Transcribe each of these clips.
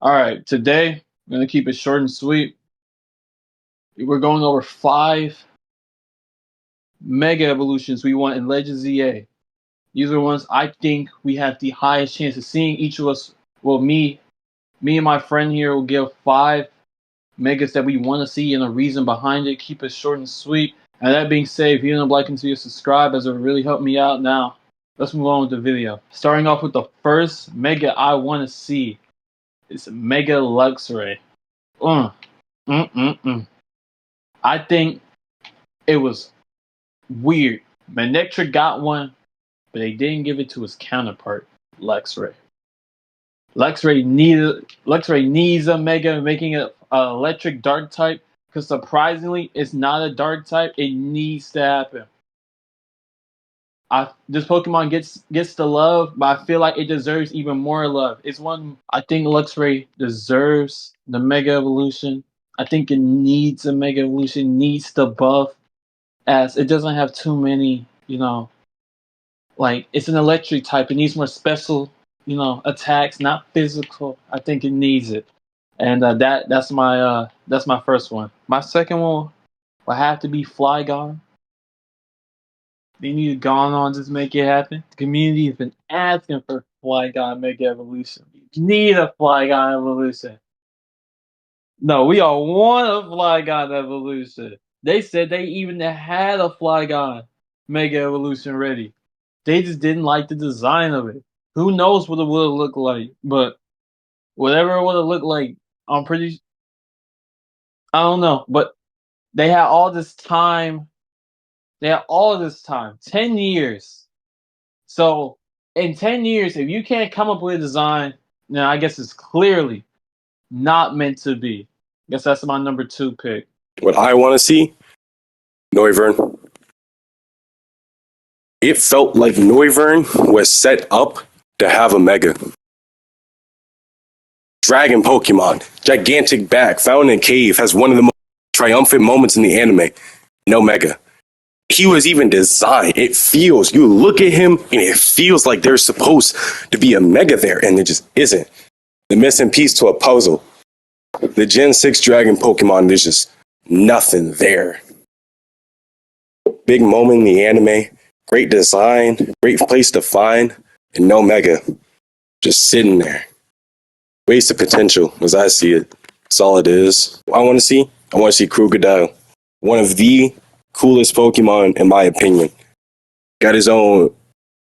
All right, today I'm gonna keep it short and sweet. We're going over 5 mega evolutions we want in Legends ZA. These are the ones I think we have the highest chance of seeing. Each of us, well, me and my friend here will give 5 megas that we want to see and a reason behind it. Keep it short and sweet. And that being said, if you don't like to subscribe, as it would really help me out. Now, let's move on with the video. Starting off with the first mega I want to see is Mega Luxray. Mm, mm, mm, mm. I think it was weird. Manectric got one, but they didn't give it to his counterpart, Luxray. Luxray needs a mega, making it an electric dark type. Because surprisingly, it's not a dark type. It needs to happen. This Pokemon gets the love, but I feel like it deserves even more love. It's one I think Luxray deserves the Mega Evolution. I think it needs a Mega Evolution, needs the buff, as it doesn't have too many, like it's an electric type. It needs more special, attacks, not physical. I think it needs it, and that's my first one. My second one will have to be Flygon. They need to go on just make it happen. The community has been asking for Flygon Mega Evolution. You need a Flygon Evolution. No, we all want a Flygon Evolution. They said they even had a Flygon Mega Evolution ready. They just didn't like the design of it. Who knows what it would have looked like? But whatever it would have looked like, I'm pretty. I don't know. But they had all this time. They had all this time. 10 years. So in 10 years, if you can't come up with a design, then I guess it's clearly not meant to be. I guess that's my number 2 pick. What I want to see, Noivern. It felt like Noivern was set up to have a mega. Dragon Pokemon, gigantic back, found in a cave, has one of the most triumphant moments in the anime. No mega. He was even designed. It feels, you look at him and it feels like there's supposed to be a mega there, and it just isn't. The missing piece to a puzzle. The Gen 6 Dragon Pokemon, there's just nothing there. Big moment in the anime, great design, great place to find, and no mega. Just sitting there. Waste of potential, as I see it. That's all it is. I want to see Krookodile. One of the coolest Pokemon, in my opinion. Got his own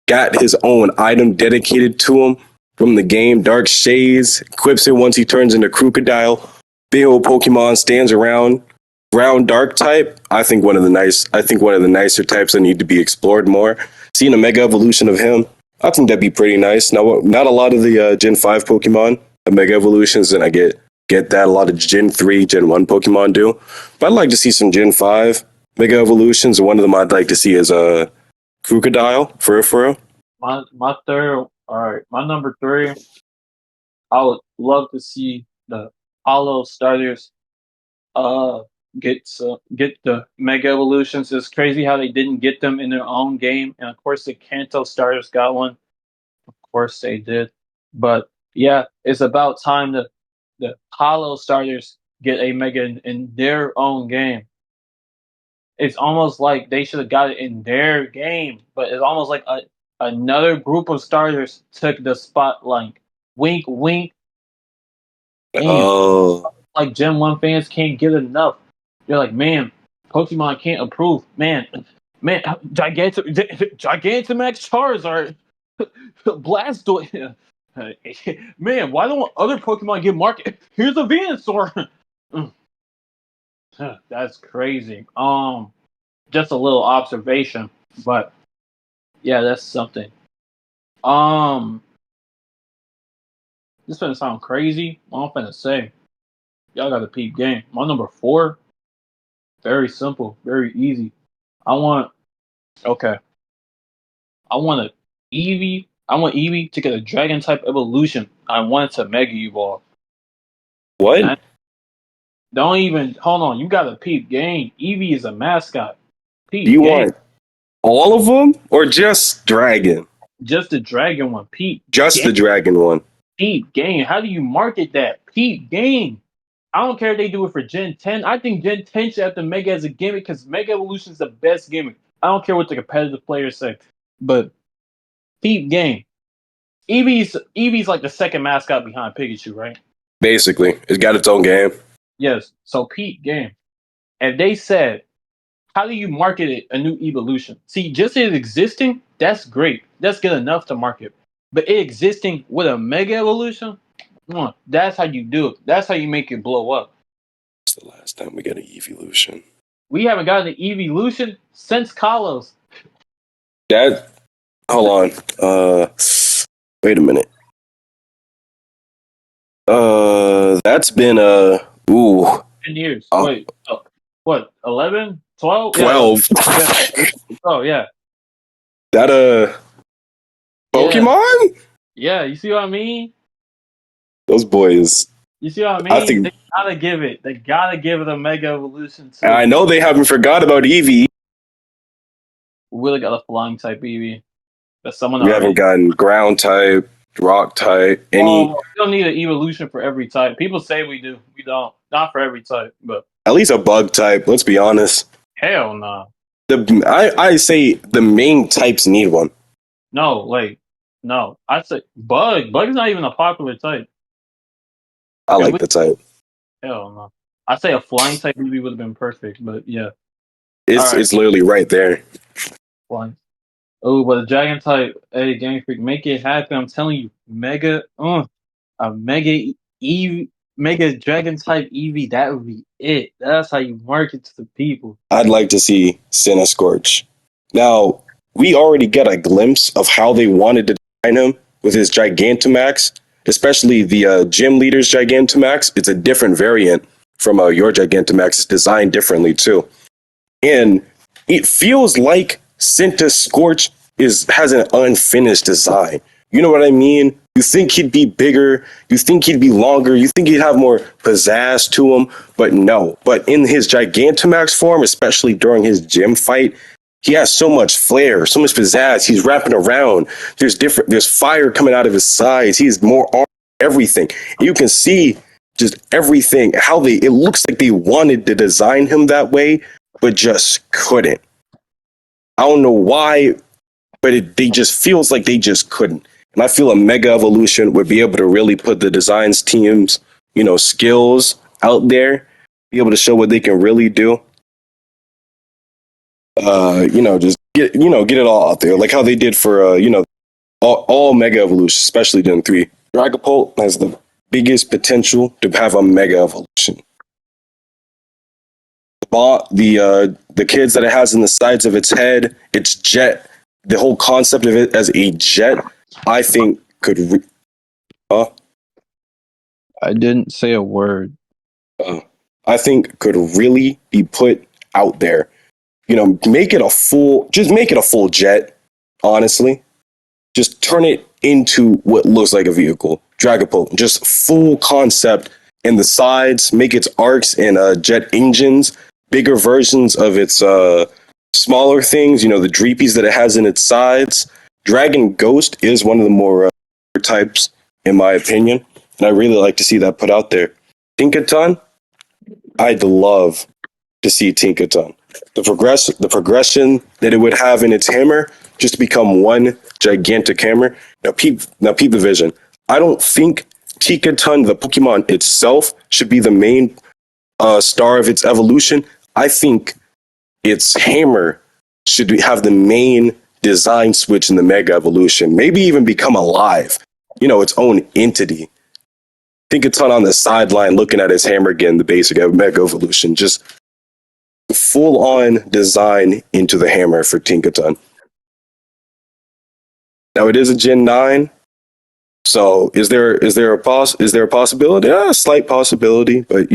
item dedicated to him from the game, Dark Shades. Equips it once he turns into Krookodile. Big old Pokemon stands around. Ground Dark type. I think one of the nicer types that need to be explored more. Seeing a Mega Evolution of him, I think that'd be pretty nice. Now, not a lot of the Gen 5 Pokemon have Mega Evolutions, and I get that a lot of Gen 3, Gen 1 Pokemon do. But I'd like to see some Gen 5 Mega Evolutions. One of them I'd like to see is Krookodile, for real. My third, all right, my number 3, I would love to see the Hollow starters get the Mega Evolutions. It's crazy how they didn't get them in their own game, and of course the Kanto starters got one. Of course they did, but yeah, it's about time the Hollow starters get a Mega in their own game. It's almost like they should have got it in their game, but it's almost like another group of starters took the spotlight. Wink, wink. Damn. Oh. Like Gen 1 fans can't get enough. They're like, man, Pokemon can't improve. Man, Gigantamax Charizard, Blastoise. Man, why don't other Pokemon get market? Here's a Venusaur. That's crazy. Just a little observation, but yeah, that's something. This gonna sound crazy. I'm finna say, y'all got a peep game. My number 4, very simple, very easy. I want a Eevee. I want Eevee to get a Dragon type evolution. I want it to Mega Evolve. What? Don't even hold on. You got a peep game. Eevee is a mascot. Peep Do you game. want all of them or just Dragon? Just the Dragon one. Peep. Just game. the Dragon one. Peep game. How do you market that? Peep game. I don't care if they do it for Gen 10. I think Gen 10 should have the Mega as a gimmick because Mega Evolution is the best gimmick. I don't care what the competitive players say. But Peep game. Eevee's like the second mascot behind Pikachu, right? Basically, it's got its own game. Yes. So Peep game. And they said, how do you market it a new evolution? See, just it existing, that's great. That's good enough to market. But it existing with a mega evolution, that's how you do it. That's how you make it blow up. It's the last time we got an evolution. We haven't gotten an evolution since Kalos. That hold on. Wait a minute. That's been ooh 10 years. uh, Wait, what? 11? 12? Yeah. 12. Yeah. Oh yeah. That Yeah. Pokemon? Yeah. You see what I mean? Those boys. You see what I I mean? think They gotta give it. They gotta give it a mega evolution I too. know they haven't forgot about Eevee. We really got a flying type Eevee. That's someone We haven't already. gotten ground type, rock type, any We don't need an evolution for every type. People say we do. We don't. Not for every type, but at least a bug type. Let's be honest. hell no. I say the main types need one. No, like, no. I'd say bug. Bug is not even a popular type. I If like we, the type. hell no. I'd say a flying type maybe would have been perfect, but yeah. All right, It's literally right there. flying. Oh, but a dragon type, hey, Game Freak, make it happen. I'm telling you, a mega Eevee, mega dragon type Eevee, that would be it. That's how you market to the people. I'd like to see Centiskorch. Now, we already get a glimpse of how they wanted to design him with his Gigantamax, especially the gym leader's Gigantamax. It's a different variant from your Gigantamax. It's designed differently too. And it feels like Centiskorch has an unfinished design. You know what I mean? You think he'd be bigger, you think he'd be longer, you think he'd have more pizzazz to him, but no. But in his Gigantamax form, especially during his gym fight, he has so much flair, so much pizzazz. He's wrapping around. There's fire coming out of his sides. He's more arm, everything. You can see just everything. It looks like they wanted to design him that way, but just couldn't. I don't know why, but they just feels like they just couldn't. And I feel a Mega Evolution would be able to really put the designs teams, skills out there, be able to show what they can really do. Just get it all out there, like how they did for all Mega Evolution, especially Gen 3. Dragapult has the biggest potential to have a Mega Evolution. The kids that it has in the sides of its head, its jet, the whole concept of it as a jet, I think I didn't say a word. I think could really be put out there. Make it a full jet. Honestly, just turn it into what looks like a vehicle. Dragapult, just full concept in the sides. Make its arcs and jet engines, bigger versions of its smaller things. The dreepies that it has in its sides. Dragon Ghost is one of the more types, in my opinion, and I really like to see that put out there. Tinkaton, I'd love to see Tinkaton. The progression that it would have in its hammer just to become one gigantic hammer. Now peep the vision. I don't think Tinkaton, the Pokemon itself, should be the main star of its evolution. I think its hammer should have the main design switch in the Mega Evolution. Maybe even become alive. Its own entity. Tinkaton on the sideline looking at his hammer again, the basic Mega Evolution. Just full on design into the hammer for Tinkaton. Now it is a Gen 9. So is there a possibility? Yeah, a slight possibility, but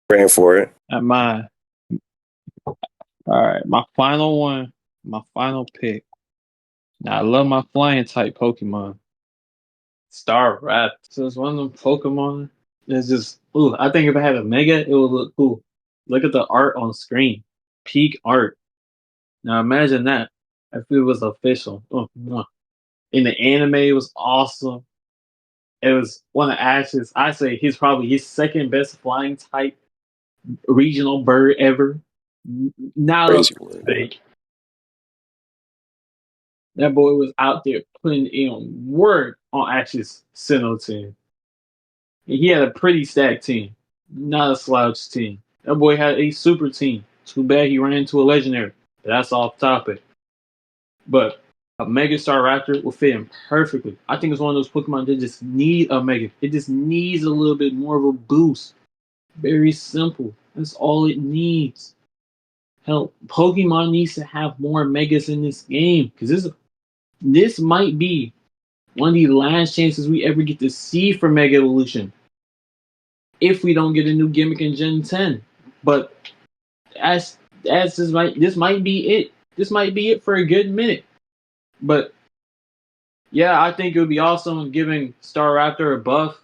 praying for it. At my all right, my final one, my final pick. Now I love my flying type Pokemon. Staraptor. So it's one of them Pokemon. It's just I think if I had a Mega, it would look cool. Look at the art on screen. Peak art. Now imagine that if it was official. In the anime, it was awesome. It was one of Ash's. I say he's probably his second best flying type regional bird ever. Not a Crazy word. mistake. That boy was out there putting in work on Ash's Sinnoh team. And he had a pretty stacked team, not a slouch team. That boy had a super team. Too bad he ran into a legendary. But that's off topic. But a Mega Staraptor will fit him perfectly. I think it's one of those Pokemon that just need a Mega. It just needs a little bit more of a boost. Very simple. That's all it needs. Hell, Pokemon needs to have more Megas in this game because this might be one of the last chances we ever get to see for Mega Evolution if we don't get a new gimmick in Gen 10. But as this might be it. This might be it for a good minute. But yeah, I think it would be awesome giving Staraptor a buff,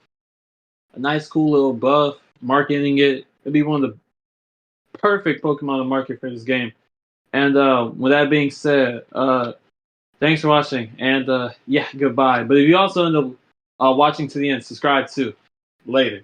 a nice, cool little buff, marketing it. It'd be one of the perfect Pokemon to market for this game. And with that being said, thanks for watching, and yeah, goodbye. But if you also end up watching to the end, subscribe too. Later.